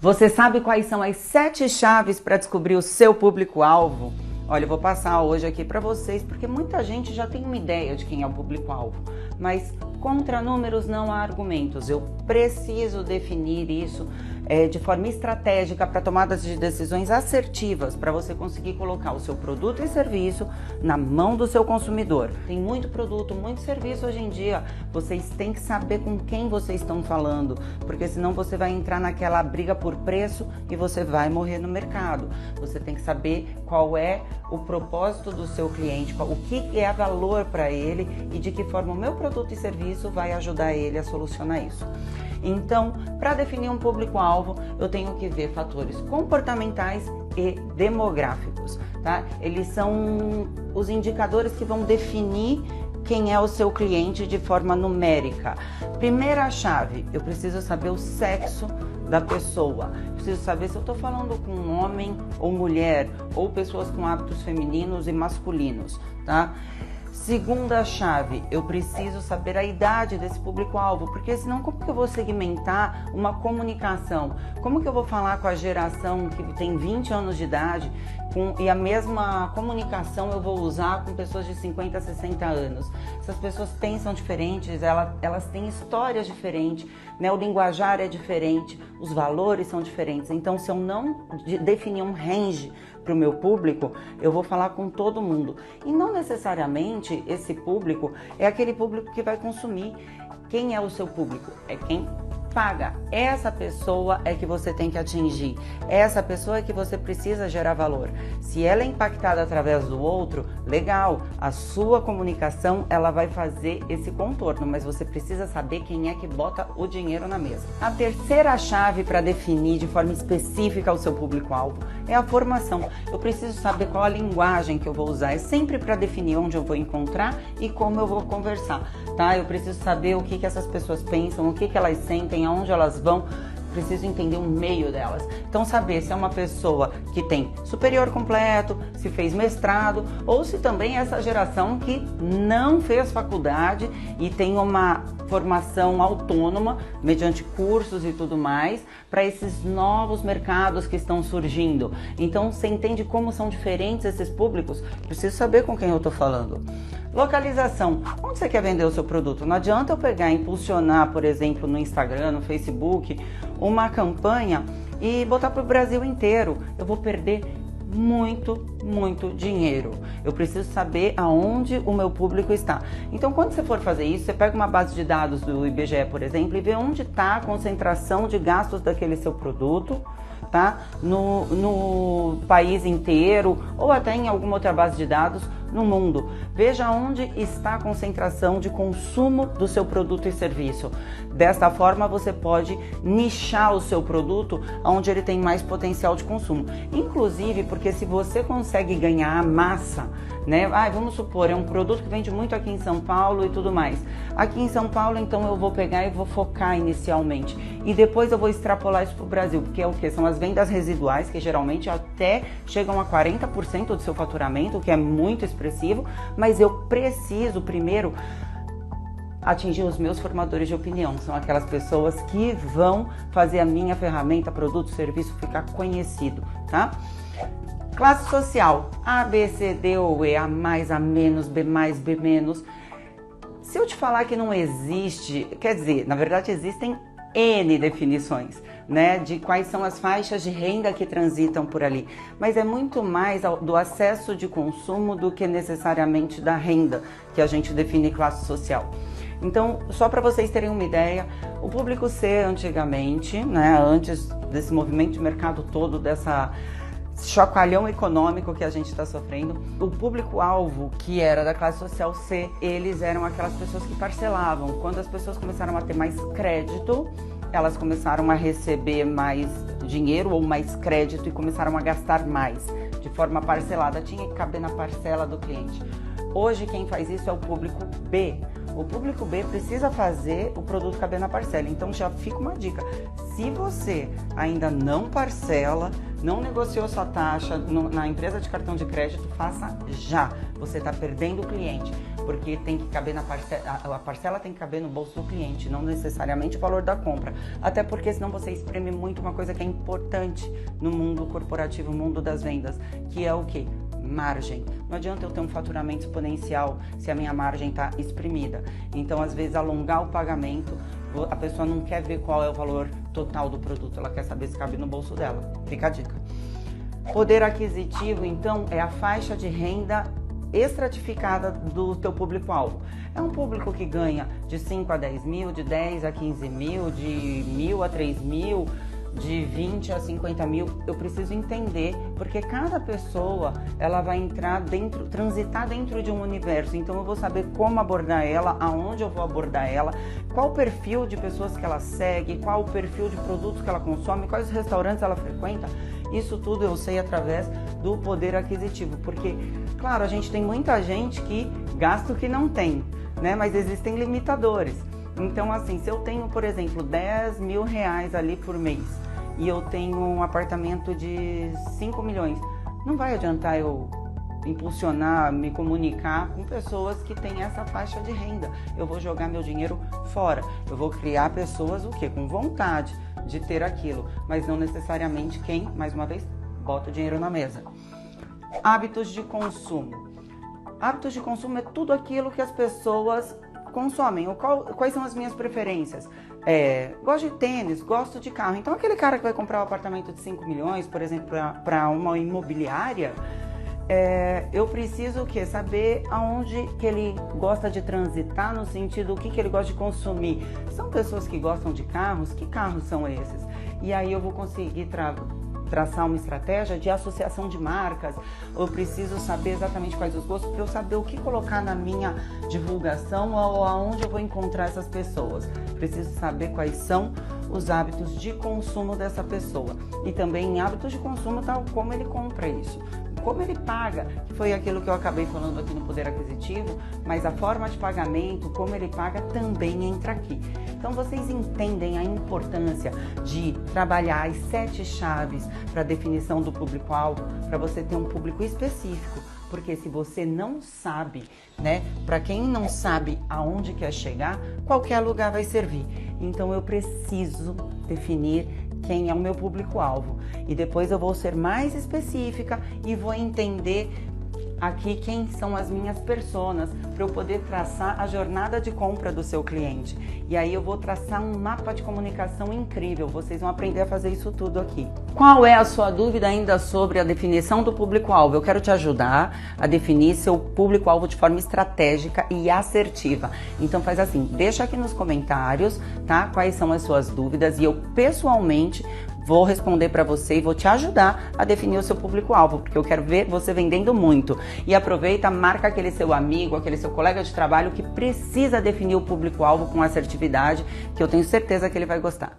Você sabe quais são as 7 chaves para descobrir o seu público-alvo? Olha, eu vou passar hoje aqui para vocês, porque muita gente já tem uma ideia de quem é o público-alvo, mas contra números não há argumentos. Eu preciso definir isso de forma estratégica para tomadas de decisões assertivas, para você conseguir colocar o seu produto e serviço na mão do seu consumidor. Tem muito produto, muito serviço hoje em dia. Vocês têm que saber com quem vocês estão falando, porque senão você vai entrar naquela briga por preço e você vai morrer no mercado. Você tem que saber qual é o propósito do seu cliente, o que é valor para ele e de que forma o meu produto e serviço vai ajudar ele a solucionar isso. Então, para definir um público-alvo, eu tenho que ver fatores comportamentais e demográficos, tá? Eles são os indicadores que vão definir quem é o seu cliente de forma numérica. Primeira chave, eu preciso saber o sexo da pessoa. Preciso saber se eu estou falando com um homem ou mulher, ou pessoas com hábitos femininos e masculinos, tá? Segunda chave, eu preciso saber a idade desse público-alvo, porque senão como que eu vou segmentar uma comunicação? Como que eu vou falar com a geração que tem 20 anos de idade e a mesma comunicação eu vou usar com pessoas de 50 a 60 anos? Essas pessoas pensam diferentes, elas têm histórias diferentes, né? O linguajar é diferente, os valores são diferentes. Então, se eu não definir um range para o meu público, eu vou falar com todo mundo. E não necessariamente esse público é aquele público que vai consumir. Quem é o seu público? É quem paga. Essa pessoa é que você tem que atingir. Essa pessoa é que você precisa gerar valor. Se ela é impactada através do outro, legal. A sua comunicação, ela vai fazer esse contorno, mas você precisa saber quem é que bota o dinheiro na mesa. A terceira chave para definir de forma específica o seu público-alvo é a formação. Eu preciso saber qual a linguagem que eu vou usar. É sempre para definir onde eu vou encontrar e como eu vou conversar, tá? Eu preciso saber o que essas pessoas pensam, o que elas sentem, aonde elas vão. Preciso entender o meio delas. Então, saber se é uma pessoa que tem superior completo, se fez mestrado, ou se também é essa geração que não fez faculdade e tem uma formação autônoma, mediante cursos e tudo mais, para esses novos mercados que estão surgindo. Então, você entende como são diferentes esses públicos? Preciso saber com quem eu estou falando. Localização. Onde você quer vender o seu produto? Não adianta eu pegar e impulsionar, por exemplo, no Instagram, no Facebook, uma campanha e botar para o Brasil inteiro. Eu vou perder muito dinheiro. Eu preciso saber aonde o meu público está. Então, quando você for fazer isso, você pega uma base de dados do IBGE, por exemplo, e vê onde está a concentração de gastos daquele seu produto, tá? No país inteiro ou até em alguma outra base de dados no mundo. Veja onde está a concentração de consumo do seu produto e serviço. Desta forma, você pode nichar o seu produto onde ele tem mais potencial de consumo. Inclusive, porque se você consegue ganhar a massa, né? Vamos supor, é um produto que vende muito aqui em São Paulo e tudo mais. Aqui em São Paulo, então, eu vou pegar e vou focar inicialmente. E depois eu vou extrapolar isso para o Brasil, porque é o quê? São as vendas residuais, que geralmente até chegam a 40% do seu faturamento, o que é muito expressivo, mas eu preciso primeiro atingir os meus formadores de opinião. São aquelas pessoas que vão fazer a minha ferramenta, produto, serviço ficar conhecido, tá? Classe social, A, B, C, D ou E, A mais, A menos, B mais, B menos. Se eu te falar que não existe, quer dizer, na verdade existem N definições, né, de quais são as faixas de renda que transitam por ali, mas é muito mais do acesso de consumo do que necessariamente da renda que a gente define classe social. Então, só para vocês terem uma ideia, o público C antigamente, né, antes desse movimento de mercado todo, dessa chacoalhão econômico que a gente está sofrendo, o público-alvo que era da classe social C, eles eram aquelas pessoas que parcelavam. Quando as pessoas começaram a ter mais crédito, elas começaram a receber mais dinheiro ou mais crédito e começaram a gastar mais, de forma parcelada, tinha que caber na parcela do cliente. Hoje quem faz isso é o público B. O público B precisa fazer o produto caber na parcela. Então já fica uma dica. Se você ainda não parcela, não negociou sua taxa na empresa de cartão de crédito, faça já. Você está perdendo o cliente. porque tem que caber a parcela tem que caber no bolso do cliente, não necessariamente o valor da compra. Até porque senão você espreme muito uma coisa que é importante no mundo corporativo, no mundo das vendas, que é o quê? Margem. Não adianta eu ter um faturamento exponencial se a minha margem está exprimida. Então, às vezes, alongar o pagamento, a pessoa não quer ver qual é o valor total do produto, ela quer saber se cabe no bolso dela. Fica a dica. Poder aquisitivo, então, é a faixa de renda estratificada do teu público-alvo. É um público que ganha de 5 a 10 mil, de 10 a 15 mil, de 1.000 a 3 mil, de 20 a 50 mil. Eu preciso entender, porque cada pessoa, ela vai entrar dentro, transitar dentro de um universo, então eu vou saber como abordar ela, aonde eu vou abordar ela, qual o perfil de pessoas que ela segue, qual o perfil de produtos que ela consome, quais restaurantes ela frequenta. Isso tudo eu sei através do poder aquisitivo, porque, claro, a gente tem muita gente que gasta o que não tem, né? Mas existem limitadores. Então, assim, se eu tenho, por exemplo, 10 mil reais ali por mês e eu tenho um apartamento de 5 milhões, não vai adiantar eu impulsionar, me comunicar com pessoas que têm essa faixa de renda. Eu vou jogar meu dinheiro fora. Eu vou criar pessoas o quê? Com vontade de ter aquilo, mas não necessariamente quem, mais uma vez, bota o dinheiro na mesa. Hábitos de consumo. Hábitos de consumo é tudo aquilo que as pessoas consomem. Quais são as minhas preferências? Gosto de tênis, gosto de carro. Então, aquele cara que vai comprar um apartamento de 5 milhões, por exemplo, para uma imobiliária, eu preciso o quê? Saber aonde que ele gosta de transitar, no sentido o que ele gosta de consumir. São pessoas que gostam de carros? Que carros são esses? E aí eu vou conseguir traçar uma estratégia de associação de marcas. Eu preciso saber exatamente quais os gostos para eu saber o que colocar na minha divulgação ou aonde eu vou encontrar essas pessoas. Preciso saber quais são os hábitos de consumo dessa pessoa. E também em hábitos de consumo, tal como ele compra isso, como ele paga, que foi aquilo que eu acabei falando aqui no Poder Aquisitivo, mas a forma de pagamento, como ele paga, também entra aqui. Então vocês entendem a importância de trabalhar as 7 chaves para a definição do público-alvo, para você ter um público específico, porque se você não sabe, né, para quem não sabe aonde quer chegar, qualquer lugar vai servir. Então eu preciso definir quem é o meu público-alvo. E depois eu vou ser mais específica e vou entender aqui quem são as minhas personas, para eu poder traçar a jornada de compra do seu cliente. E aí eu vou traçar um mapa de comunicação incrível. Vocês vão aprender a fazer isso tudo aqui. Qual é a sua dúvida ainda sobre a definição do público-alvo? Eu quero te ajudar a definir seu público-alvo de forma estratégica e assertiva. Então faz assim, deixa aqui nos comentários, tá? Quais são as suas dúvidas e eu pessoalmente vou responder para você e vou te ajudar a definir o seu público-alvo, porque eu quero ver você vendendo muito. E aproveita, marca aquele seu amigo, aquele seu colega de trabalho que precisa definir o público-alvo com assertividade, que eu tenho certeza que ele vai gostar.